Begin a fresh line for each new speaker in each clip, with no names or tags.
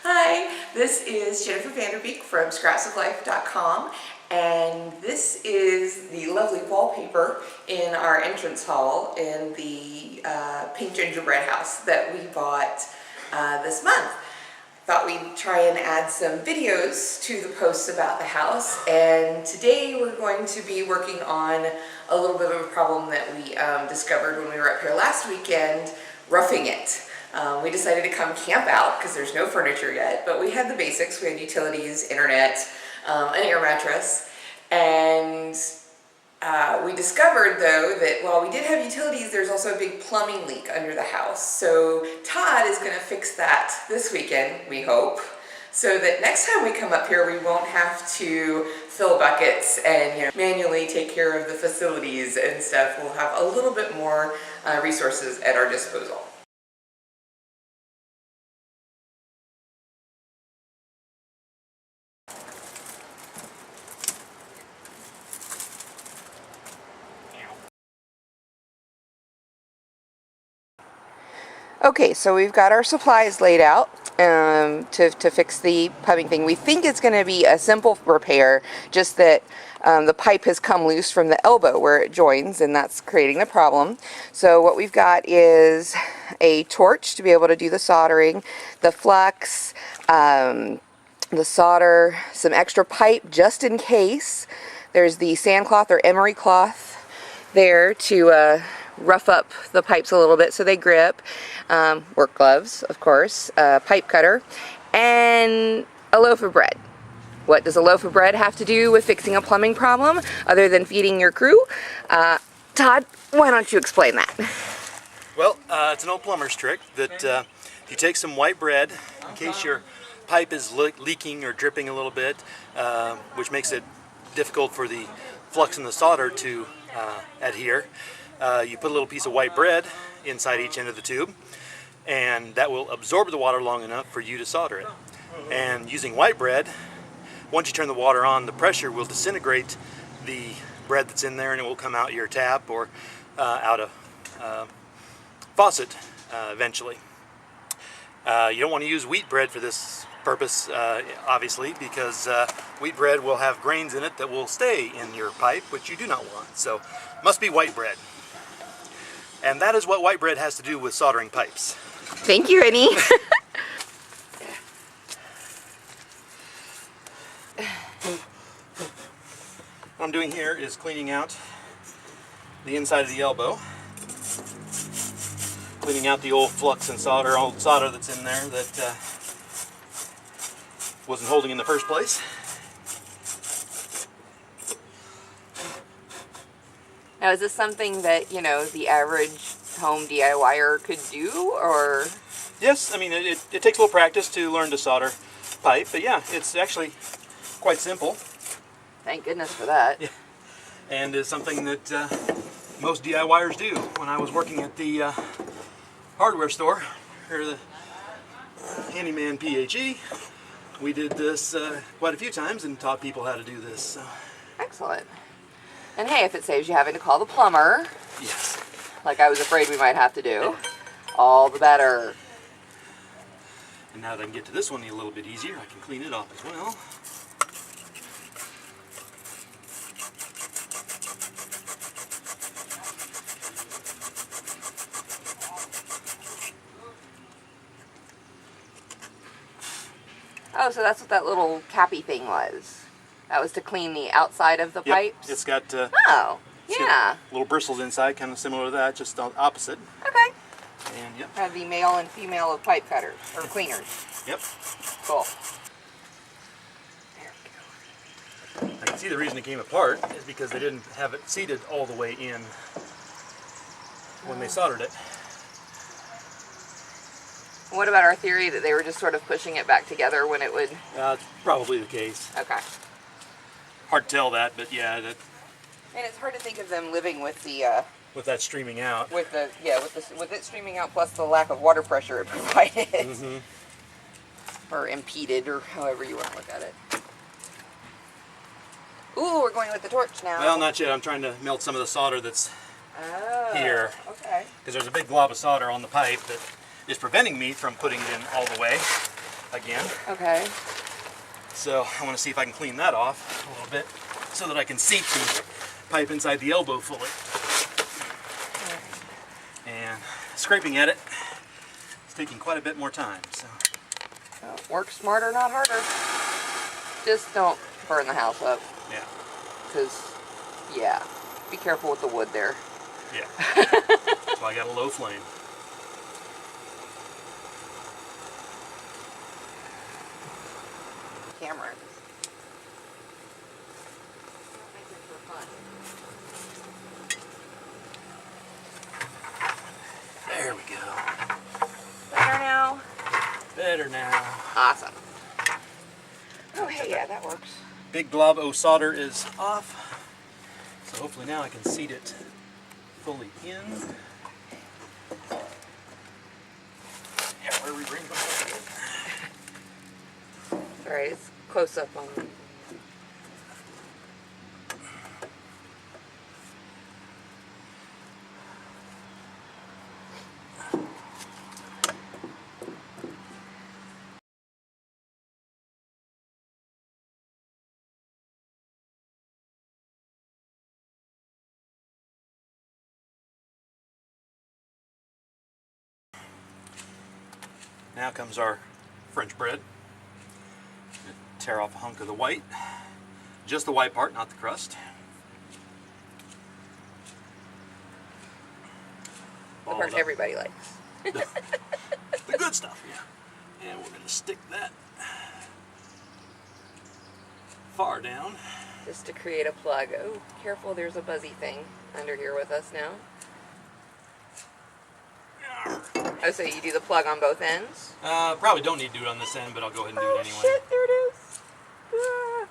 Hi, this is Jennifer Vanderbeek from scrapsoflife.com, and this is the lovely wallpaper in our entrance hall in the pink gingerbread house that we bought this month. Thought we'd try and add some videos to the posts about the house, and today we're going to be working on a little bit of a problem that we discovered when we were up here last weekend, roughing it. We decided to come camp out because there's no furniture yet, but we had the basics. We had utilities, internet, an air mattress, and we discovered though that while we did have utilities, there's also a big plumbing leak under the house. So Todd is going to fix that this weekend, we hope, so that next time we come up here we won't have to fill buckets and manually take care of the facilities and stuff. We'll have a little bit more resources at our disposal. Okay, so we've got our supplies laid out to fix the piping thing. We think it's going to be a simple repair, just that the pipe has come loose from the elbow where it joins, and that's creating the problem. So what we've got is a torch to be able to do the soldering, the flux, the solder, some extra pipe just in case. There's the sandcloth or emery cloth there to rough up the pipes a little bit so they grip, work gloves, of course, pipe cutter, and a loaf of bread. What does a loaf of bread have to do with fixing a plumbing problem other than feeding your crew? Todd, why don't you explain that?
Well, it's an old plumber's trick that you take some white bread in case your pipe is leaking or dripping a little bit, which makes it difficult for the flux and the solder to adhere. You put a little piece of white bread inside each end of the tube, and that will absorb the water long enough for you to solder it. And using white bread, once you turn the water on, the pressure will disintegrate the bread that's in there, and it will come out your tap or out a faucet eventually. You don't want to use wheat bread for this purpose, obviously, because wheat bread will have grains in it that will stay in your pipe, which you do not want. So must be white bread. And that is what white bread has to do with soldering pipes.
Thank you, Rennie.
What I'm doing here is cleaning out the inside of the elbow. Cleaning out the old flux and solder, old solder that's in there that wasn't holding in the first place.
Now, is this something that, the average home DIYer could do, or?
Yes, I mean, it takes a little practice to learn to solder pipe, but yeah, it's actually quite simple.
Thank goodness for that.
Yeah. And is something that most DIYers do. When I was working at the hardware store, or the handyman PHE, we did this quite a few times and taught people how to do this. So.
Excellent. And hey, if it saves you having to call the plumber,
yes,
like I was afraid we might have to do, all the better.
And now that I can get to this one a little bit easier, I can clean it off as well.
Oh, so that's what that little cappy thing was. That was to clean the outside of the pipes?
It's got
yeah.
Little bristles inside, kind of similar to that, just the opposite.
Okay.
And yep.
Have the male and female of pipe cutters, or cleaners.
Yep.
Cool.
I can see the reason it came apart is because they didn't have it seated all the way in when they soldered it.
What about our theory that they were just sort of pushing it back together when it would?
It's probably the case.
Okay.
Hard to tell that, but yeah.
And it's hard to think of them living with the
with that streaming out.
With it streaming out, plus the lack of water pressure it provided, or impeded, or however you want to look at it. Ooh, we're going with the torch now.
Well, not yet. I'm trying to melt some of the solder that's here.
Okay.
Because there's a big glob of solder on the pipe that is preventing me from putting it in all the way. again.
Okay.
So I want to see if I can clean that off a little bit so that I can seat the pipe inside the elbow fully. And scraping at it is taking quite a bit more time. So
Work smarter, not harder. Just don't burn the house up.
yeah.
Because, yeah, be careful with the wood there.
Yeah. So I got a low flame.
Camera.
There we go.
Better now?
Better now.
Awesome. Oh, hey, yeah, that works.
Big blob o solder is off. So hopefully now I can seat it fully in. Yeah, where are we bringing it?
Alright, it's close up on the...
Now comes our French bread. Tear off a hunk of the white. Just the white part, not the crust.
The part everybody likes.
The good stuff, yeah. And we're going to stick that far down.
Just to create a plug. Oh, careful, there's a buzzy thing under here with us now. Oh, so you do the plug on both ends?
Probably don't need to do it on this end, but I'll go ahead and do it anyway.
Oh shit, there it is. Ah.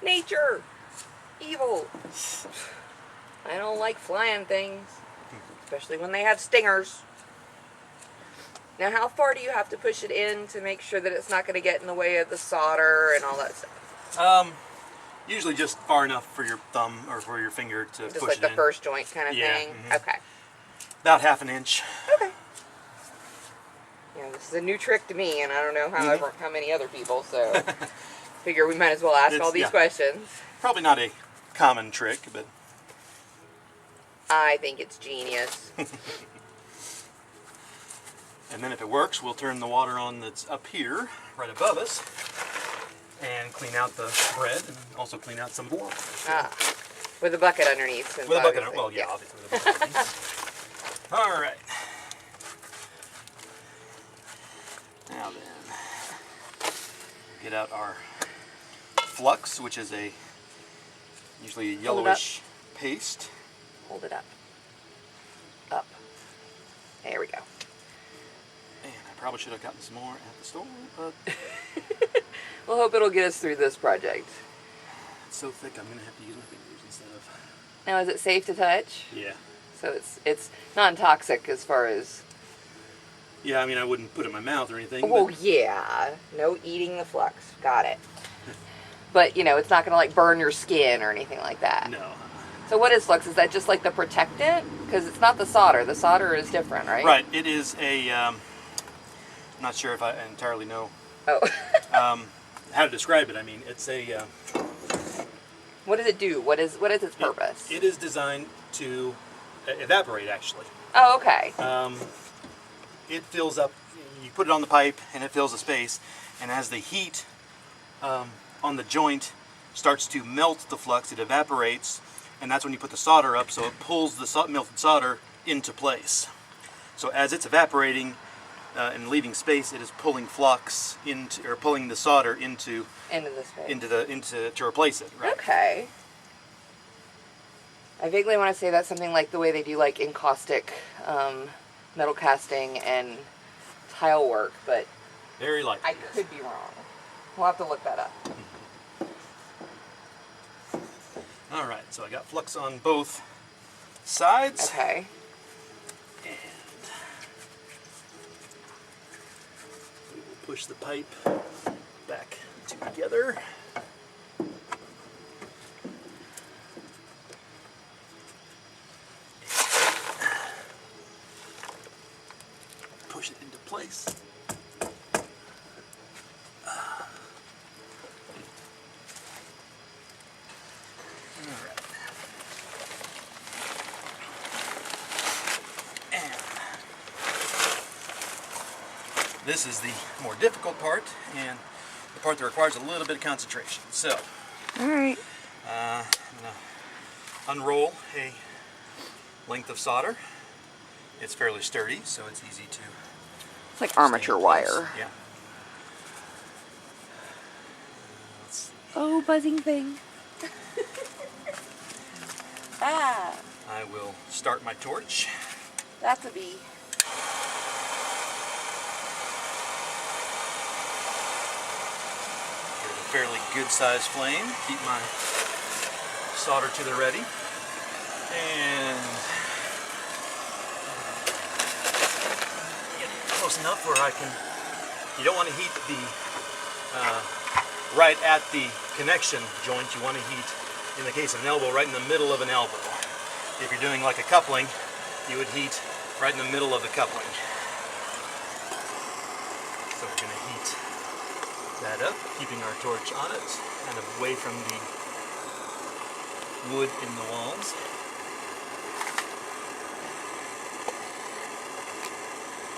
Nature. Evil. I don't like flying things. Especially when they have stingers. Now, how far do you have to push it in to make sure that it's not going to get in the way of the solder and all that stuff?
Usually just far enough for your thumb or for your finger to
Just
push
like
it
the
in.
first joint kind of thing?
Mhm.
Okay.
About half an inch.
Okay. Yeah, this is a new trick to me, and I don't know how many other people, so figure we might as well ask all these questions.
Probably not a common trick, but
I think it's genius.
and then if it works, we'll turn the water on that's up here, right above us, and clean out the bread, and also clean out some of the water.
Ah, with a bucket underneath.
With a bucket, well, yeah, obviously with a bucket underneath. All right. Now then, get out our flux, which is usually a yellowish paste.
Hold it up. Up. There we go.
And I probably should have gotten some more at the store, but
We'll hope it'll get us through this project.
it's so thick I'm going to have to use my fingers instead of...
Now, is it safe to touch?
Yeah.
So it's non-toxic as far as...
Yeah, I mean, I wouldn't put it in my mouth or anything.
Oh,
but...
yeah. No eating the flux. Got it. But, you know, it's not going to, like, burn your skin or anything like that.
No.
So what is flux? Is that just, like, the protectant? Because it's not the solder. The solder is different, right?
Right. It is a... I'm not sure if I entirely know
Oh.
how to describe it. I mean, it's a...
What does it do? What is its purpose?
It is designed to evaporate, actually.
Oh, okay.
It fills up, you put it on the pipe and it fills the space, and as the heat on the joint starts to melt the flux, it evaporates, and that's when you put the solder up, so it pulls the melted solder into place. So as it's evaporating and leaving space, it is pulling flux into, or pulling the solder into
the space.
to replace it. Right?
Okay. I vaguely want to say that's something like the way they do like encaustic metal casting and tile work, but
Very likely.
I could be wrong. We'll have to look that up.
All right, so I got flux on both sides.
Okay.
And we will push the pipe back together. Push it into place. This is the more difficult part and the part that requires a little bit of concentration. So,
alright.
I'm going to unroll a length of solder. It's fairly sturdy, so it's easy to...
It's like armature wire.
Yeah.
Oh, buzzing thing. Ah.
I will start my torch.
That's a bee.
Here's a fairly good sized flame. Keep my solder to the ready. And get close enough where I can... You don't want to heat the right at the connection joint. You want to heat, in the case of an elbow, right in the middle of an elbow. If you're doing like a coupling, you would heat right in the middle of the coupling. So we're going to heat that up, keeping our torch on it, kind of away from the wood in the walls.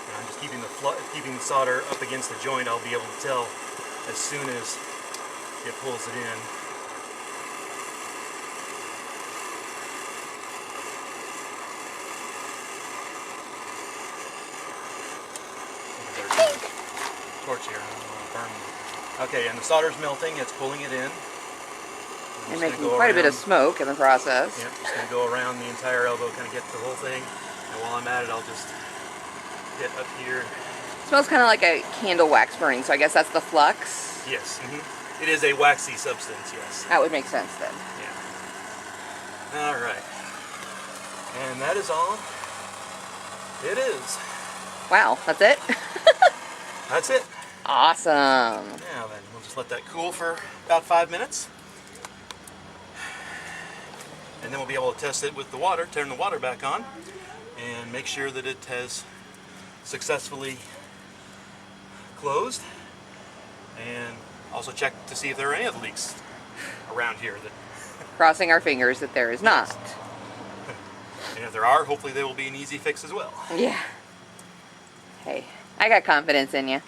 And I'm just keeping the solder up against the joint. I'll be able to tell as soon as it pulls it in. Torch here. Burn. Okay, and the solder's melting. It's pulling it in.
And making quite a bit of smoke in the process.
Yep, just going to go around the entire elbow, kind of get the whole thing. And while I'm at it, I'll just get up here.
It smells kind of like a candle wax burning, so I guess that's the flux.
Yes. It is a waxy substance, yes.
That would make sense then.
Yeah. All right. And that is all it is.
Wow, that's it?
That's it.
Awesome.
Now then, we'll just let that cool for about 5 minutes. And then we'll be able to test it with the water, turn the water back on, and make sure that it has successfully closed. And also check to see if there are any other leaks around here.
Crossing our fingers that there is not.
And if there are, hopefully they will be an easy fix as well.
Yeah. Hey, I got confidence in you.